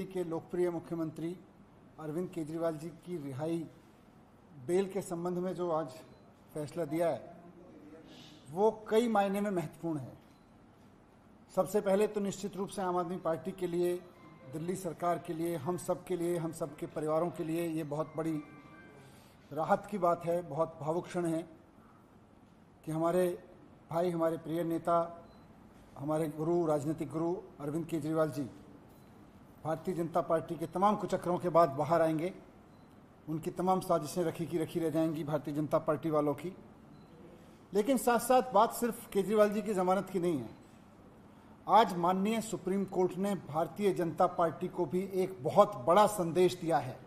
दिल्ली के लोकप्रिय मुख्यमंत्री अरविंद केजरीवाल जी की रिहाई बेल के संबंध में जो आज फैसला दिया है वो कई मायने में महत्वपूर्ण है। सबसे पहले तो निश्चित रूप से आम आदमी पार्टी के लिए, दिल्ली सरकार के लिए, हम सब के लिए, हम सब के परिवारों के लिए ये बहुत बड़ी राहत की बात है, बहुत भावुक क्षण है कि हमारे भाई, हमारे प्रिय नेता, हमारे गुरु, राजनीतिक गुरु अरविंद केजरीवाल जी भारतीय जनता पार्टी के तमाम कुचक्रों के बाद बाहर आएंगे। उनकी तमाम साजिशें रखी की रखी रह जाएंगी भारतीय जनता पार्टी वालों की। लेकिन साथ साथ बात सिर्फ केजरीवाल जी की जमानत की नहीं है। आज माननीय सुप्रीम कोर्ट ने भारतीय जनता पार्टी को भी एक बहुत बड़ा संदेश दिया है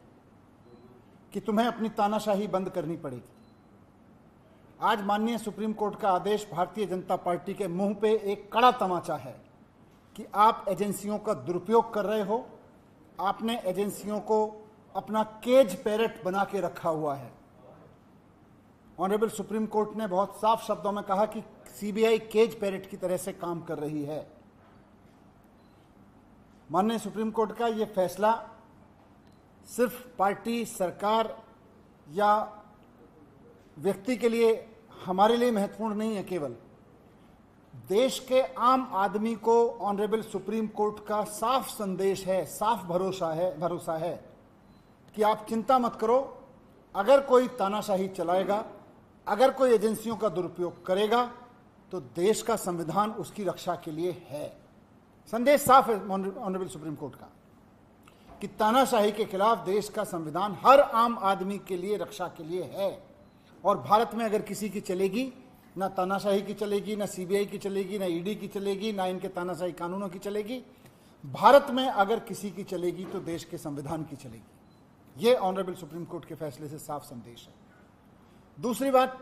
कि तुम्हें अपनी तानाशाही बंद करनी पड़ेगी। आज माननीय सुप्रीम कोर्ट का आदेश भारतीय जनता पार्टी के मुंह पे एक कड़ा तमाचा है कि आप एजेंसियों का दुरुपयोग कर रहे हो। आपने एजेंसियों को अपना केज पैरट बना के रखा हुआ है। ऑनरेबल सुप्रीम कोर्ट ने बहुत साफ शब्दों में कहा कि सीबीआई केज पैरट की तरह से काम कर रही है। माननीय सुप्रीम कोर्ट का यह फैसला सिर्फ पार्टी, सरकार या व्यक्ति के लिए, हमारे लिए महत्वपूर्ण नहीं है। केवल देश के आम आदमी को ऑनरेबल सुप्रीम कोर्ट का साफ संदेश है, साफ भरोसा है कि आप चिंता मत करो। अगर कोई तानाशाही चलाएगा, अगर कोई एजेंसियों का दुरुपयोग करेगा तो देश का संविधान उसकी रक्षा के लिए है। संदेश साफ है ऑनरेबल सुप्रीम कोर्ट का कि तानाशाही के खिलाफ देश का संविधान हर आम आदमी के लिए रक्षा के लिए है। और भारत में अगर किसी की चलेगी, ना तानाशाही की चलेगी, ना सीबीआई की चलेगी, ना ईडी की चलेगी, ना इनके तानाशाही कानूनों की चलेगी। भारत में अगर किसी की चलेगी तो देश के संविधान की चलेगी। ये ऑनरेबल सुप्रीम कोर्ट के फैसले से साफ संदेश है। दूसरी बात,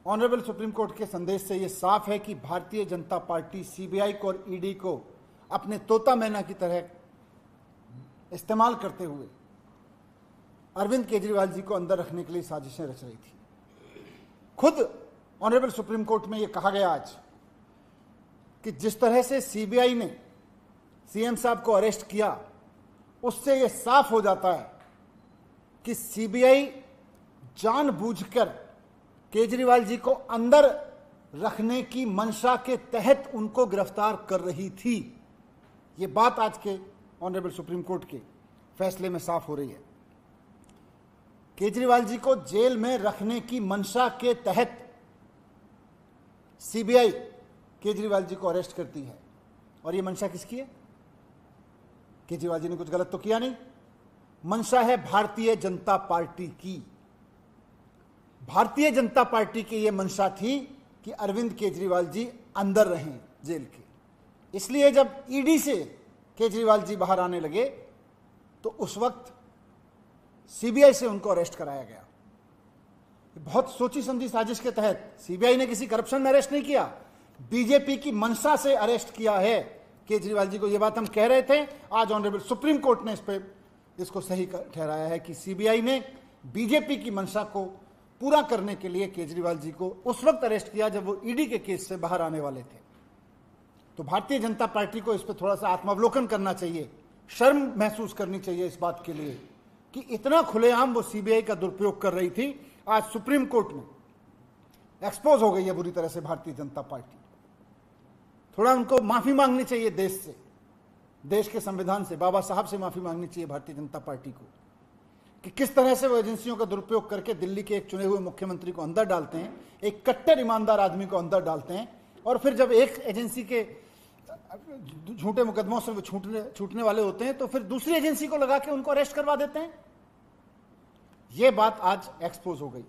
ऑनरेबल सुप्रीम कोर्ट के संदेश से यह साफ है कि भारतीय जनता पार्टी सीबीआई को और ईडी को अपने तोता मैना की तरह इस्तेमाल करते हुए अरविंद केजरीवाल जी को अंदर रखने के लिए साजिशें रच रही थी। खुद ऑनरेबल सुप्रीम कोर्ट में यह कहा गया आज कि जिस तरह से सीबीआई ने सीएम साहब को अरेस्ट किया, उससे यह साफ हो जाता है कि सीबीआई जानबूझकर केजरीवाल जी को अंदर रखने की मंशा के तहत उनको गिरफ्तार कर रही थी। यह बात आज के ऑनरेबल सुप्रीम कोर्ट के फैसले में साफ हो रही है। केजरीवाल जी को जेल में रखने की मंशा के तहत सीबीआई केजरीवाल जी को अरेस्ट करती है। और यह मंशा किसकी है? केजरीवाल जी ने कुछ गलत तो किया नहीं। मंशा है भारतीय जनता पार्टी की। भारतीय जनता पार्टी की यह मंशा थी कि अरविंद केजरीवाल जी अंदर रहें जेल के। इसलिए जब ईडी से केजरीवाल जी बाहर आने लगे तो उस वक्त सीबीआई से उनको अरेस्ट कराया गया। बहुत सोची समझी साजिश के तहत सीबीआई ने किसी करप्शन में अरेस्ट नहीं किया, बीजेपी की मंशा से अरेस्ट किया है केजरीवाल जी को। यह बात हम कह रहे थे, आज ऑनरेबल सुप्रीम कोर्ट ने इसको सही ठहराया है कि सीबीआई ने बीजेपी की मंशा को पूरा करने के लिए केजरीवाल जी को उस वक्त अरेस्ट किया जब वो ईडी के केस से बाहर आने वाले थे। तो भारतीय जनता पार्टी को इस पर थोड़ा सा आत्मावलोकन करना चाहिए, शर्म महसूस करनी चाहिए इस बात के लिए कि इतना खुलेआम वो सीबीआई का दुरुपयोग कर रही थी। आज सुप्रीम कोर्ट में एक्सपोज हो गई है बुरी तरह से भारतीय जनता पार्टी। थोड़ा उनको माफी मांगनी चाहिए देश से, देश के संविधान से, बाबा साहब से माफी मांगनी चाहिए भारतीय जनता पार्टी को कि किस तरह से वो एजेंसियों का दुरुपयोग करके दिल्ली के एक चुने हुए मुख्यमंत्री को अंदर डालते हैं, एक कट्टर ईमानदार आदमी को अंदर डालते हैं, और फिर जब एक एजेंसी के झूठे मुकदमों से वो छूटने वाले होते हैं तो फिर दूसरी एजेंसी को लगा के उनको अरेस्ट करवा देते हैं। यह बात आज एक्सपोज हो गई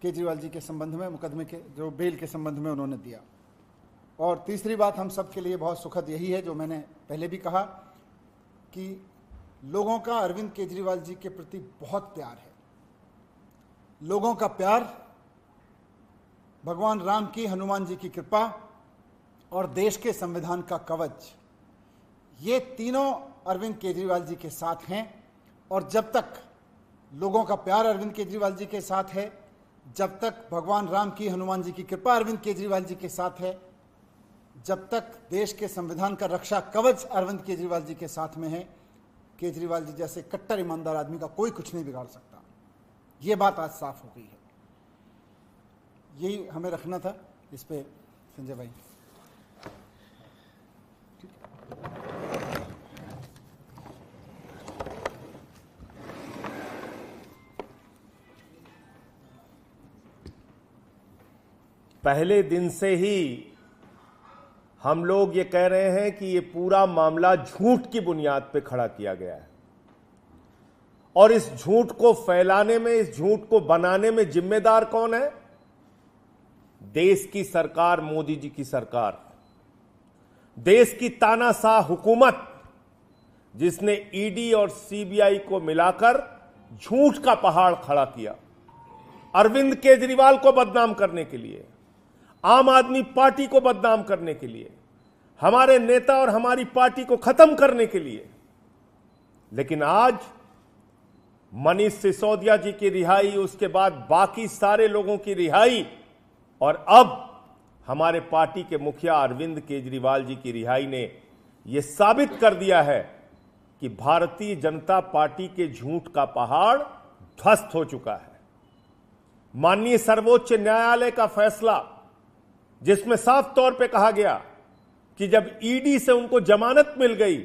केजरीवाल जी के संबंध में, मुकदमे के जो बेल के संबंध में उन्होंने दिया। और तीसरी बात हम सब के लिए बहुत सुखद यही है, जो मैंने पहले भी कहा कि लोगों का अरविंद केजरीवाल जी के प्रति बहुत प्यार है। लोगों का प्यार, भगवान राम की, हनुमान जी की कृपा और देश के संविधान का कवच, ये तीनों अरविंद केजरीवाल जी के साथ हैं। और जब तक लोगों का प्यार अरविंद केजरीवाल जी के साथ है, जब तक भगवान राम की, हनुमान जी की कृपा अरविंद केजरीवाल जी के साथ है, जब तक देश के संविधान का रक्षा कवच अरविंद केजरीवाल जी के साथ में है, केजरीवाल जी जैसे कट्टर ईमानदार आदमी का कोई कुछ नहीं बिगाड़ सकता। ये बात आज साफ हो गई है। यही हमें रखना था इस पे संजय भाई। पहले दिन से ही हम लोग ये कह रहे हैं कि ये पूरा मामला झूठ की बुनियाद पे खड़ा किया गया है और इस झूठ को फैलाने में, इस झूठ को बनाने में जिम्मेदार कौन है? देश की सरकार, मोदी जी की सरकार, देश की तानाशाह हुकूमत, जिसने ईडी और सीबीआई को मिलाकर झूठ का पहाड़ खड़ा किया अरविंद केजरीवाल को बदनाम करने के लिए, आम आदमी पार्टी को बदनाम करने के लिए, हमारे नेता और हमारी पार्टी को खत्म करने के लिए। लेकिन आज मनीष सिसोदिया जी की रिहाई, उसके बाद बाकी सारे लोगों की रिहाई और अब हमारे पार्टी के मुखिया अरविंद केजरीवाल जी की रिहाई ने यह साबित कर दिया है कि भारतीय जनता पार्टी के झूठ का पहाड़ ध्वस्त हो चुका है। माननीय सर्वोच्च न्यायालय का फैसला, जिसमें साफ तौर पे कहा गया कि जब ईडी से उनको जमानत मिल गई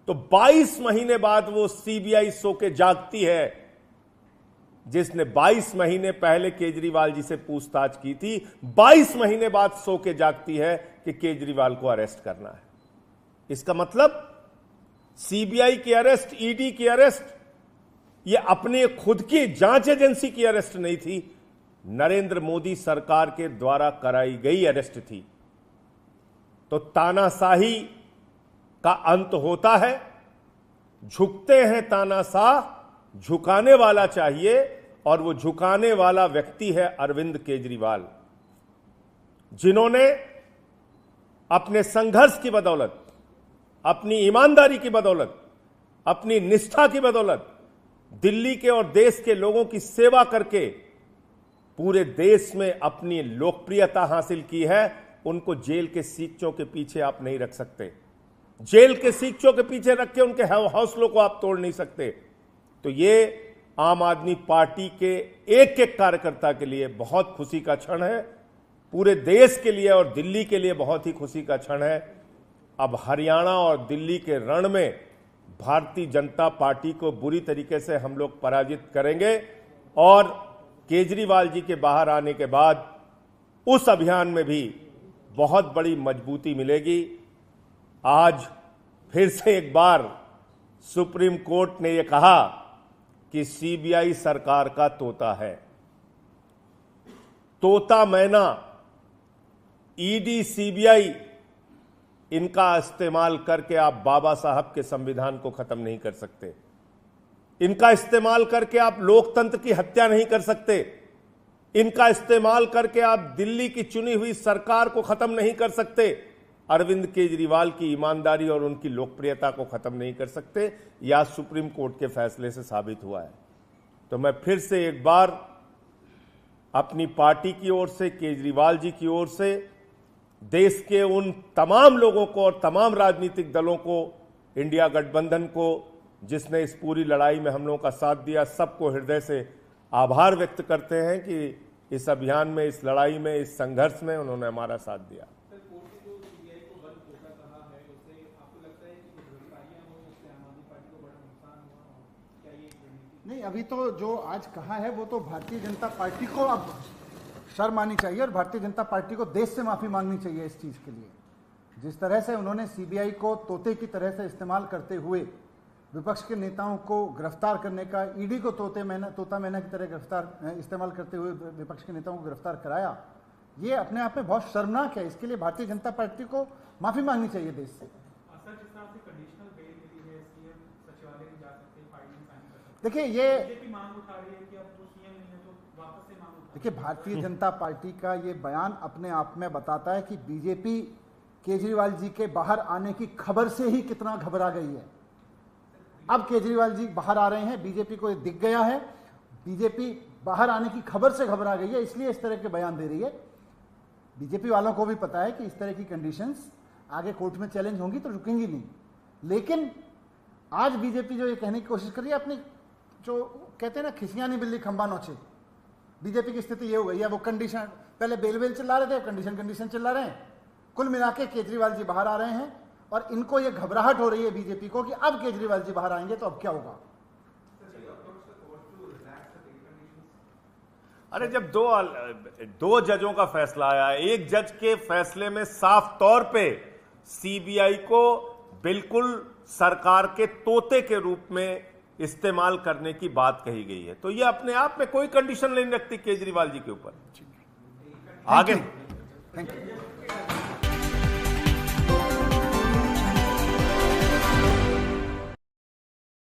तो 22 महीने बाद वो सीबीआई सो के जागती है, जिसने 22 महीने पहले केजरीवाल जी से पूछताछ की थी, 22 महीने बाद सो के जागती है कि केजरीवाल को अरेस्ट करना है। इसका मतलब सीबीआई की अरेस्ट, ईडी की अरेस्ट, ये अपने खुद की जांच एजेंसी की अरेस्ट नहीं थी, नरेंद्र मोदी सरकार के द्वारा कराई गई अरेस्ट थी। तो तानाशाही का अंत होता है, झुकते हैं तानाशाह, झुकाने वाला चाहिए और वो झुकाने वाला व्यक्ति है अरविंद केजरीवाल, जिन्होंने अपने संघर्ष की बदौलत, अपनी ईमानदारी की बदौलत, अपनी निष्ठा की बदौलत दिल्ली के और देश के लोगों की सेवा करके पूरे देश में अपनी लोकप्रियता हासिल की है। उनको जेल के सीखचों के पीछे आप नहीं रख सकते, जेल के सीखचों के पीछे रख के उनके हौसलों को आप तोड़ नहीं सकते। तो ये आम आदमी पार्टी के एक एक कार्यकर्ता के लिए बहुत खुशी का क्षण है, पूरे देश के लिए और दिल्ली के लिए बहुत ही खुशी का क्षण है। अब हरियाणा और दिल्ली के रण में भारतीय जनता पार्टी को बुरी तरीके से हम लोग पराजित करेंगे और केजरीवाल जी के बाहर आने के बाद उस अभियान में भी बहुत बड़ी मजबूती मिलेगी। आज फिर से एक बार सुप्रीम कोर्ट ने यह कहा कि सीबीआई सरकार का तोता है। तोता मैना, ईडी, सीबीआई, इनका इस्तेमाल करके आप बाबा साहब के संविधान को खत्म नहीं कर सकते। इनका इस्तेमाल करके आप लोकतंत्र की हत्या नहीं कर सकते। इनका इस्तेमाल करके आप दिल्ली की चुनी हुई सरकार को खत्म नहीं कर सकते। अरविंद केजरीवाल की ईमानदारी और उनकी लोकप्रियता को खत्म नहीं कर सकते। यह सुप्रीम कोर्ट के फैसले से साबित हुआ है। तो मैं फिर से एक बार अपनी पार्टी की ओर से, केजरीवाल जी की ओर से, देश के उन तमाम लोगों को और तमाम राजनीतिक दलों को, इंडिया गठबंधन को, जिसने इस पूरी लड़ाई में हम लोगों का साथ दिया, सबको हृदय से आभार व्यक्त करते हैं कि इस अभियान में, इस लड़ाई में, इस संघर्ष में उन्होंने हमारा साथ दिया। नहीं, अभी तो जो आज कहा है वो तो भारतीय जनता पार्टी को अब शर्म आनी चाहिए और भारतीय जनता पार्टी को देश से माफी मांगनी चाहिए इस चीज के लिए। जिस तरह से उन्होंने सीबीआई को तोते की तरह से इस्तेमाल करते हुए विपक्ष के नेताओं को गिरफ्तार करने का, ईडी को तोता मैना की तरह इस्तेमाल करते हुए विपक्ष के नेताओं को गिरफ्तार कराया, ये अपने आप में बहुत शर्मनाक है। इसके लिए भारतीय जनता पार्टी को माफी मांगनी चाहिए देश से। देखिए, देखिए भारतीय जनता पार्टी का ये बयान अपने आप में बताता है कि बीजेपी केजरीवाल जी के बाहर आने की खबर से ही कितना घबरा गई है। अब केजरीवाल जी बाहर आ रहे हैं, बीजेपी को ये दिख गया है, बीजेपी बाहर आने की खबर से घबरा गई है, इसलिए इस तरह के बयान दे रही है। बीजेपी वालों को भी पता है कि इस तरह की कंडीशंस आगे कोर्ट में चैलेंज होंगी तो रुकेंगी नहीं। लेकिन आज बीजेपी जो ये कहने की कोशिश कर रही है, अपनी जो कहते हैं ना खिसियां नहीं बिल्ली खंबा नोचे, बीजेपी की स्थिति ये हो गई है। वो कंडीशन पहले बेल चिल्ला रहे थे, कंडीशन चिल्ला रहे हैं। कुल मिला के केजरीवाल जी बाहर आ रहे हैं और इनको ये घबराहट हो रही है बीजेपी को कि अब केजरीवाल जी बाहर आएंगे तो अब क्या होगा। अरे जब दो जजों का फैसला आया, एक जज के फैसले में साफ तौर पे सीबीआई को बिल्कुल सरकार के तोते के रूप में इस्तेमाल करने की बात कही गई है, तो ये अपने आप में कोई कंडीशन नहीं रखती केजरीवाल जी के ऊपर। आगे थैंक यू।